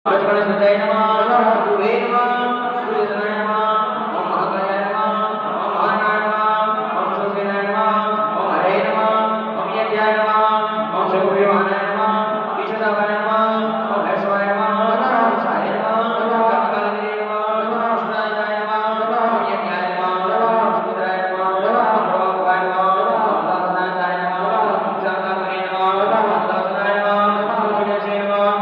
गणपतये नमः ओम गुरुवे नमः सूर्यदेवाय नमः ओम महाकायाय नमः ओम महानाय नमः ओम सूर्यनाय नमः ओम हरे नमः ओम यज्ञाय नमः ओम सर्वविवाहाय नमः ईशदाय नमः ओम भैरवाय नमः ओम साय नमः ओम कामकालिने नमः ओम सुदाय नमः ओम यज्ञाय नमः ओम सूर्याय नमः ओम प्रभावाय नमः ओम दासनाय नमः ओम शांतामणे नमः ओम दासनाय नमः ओम विजय नमः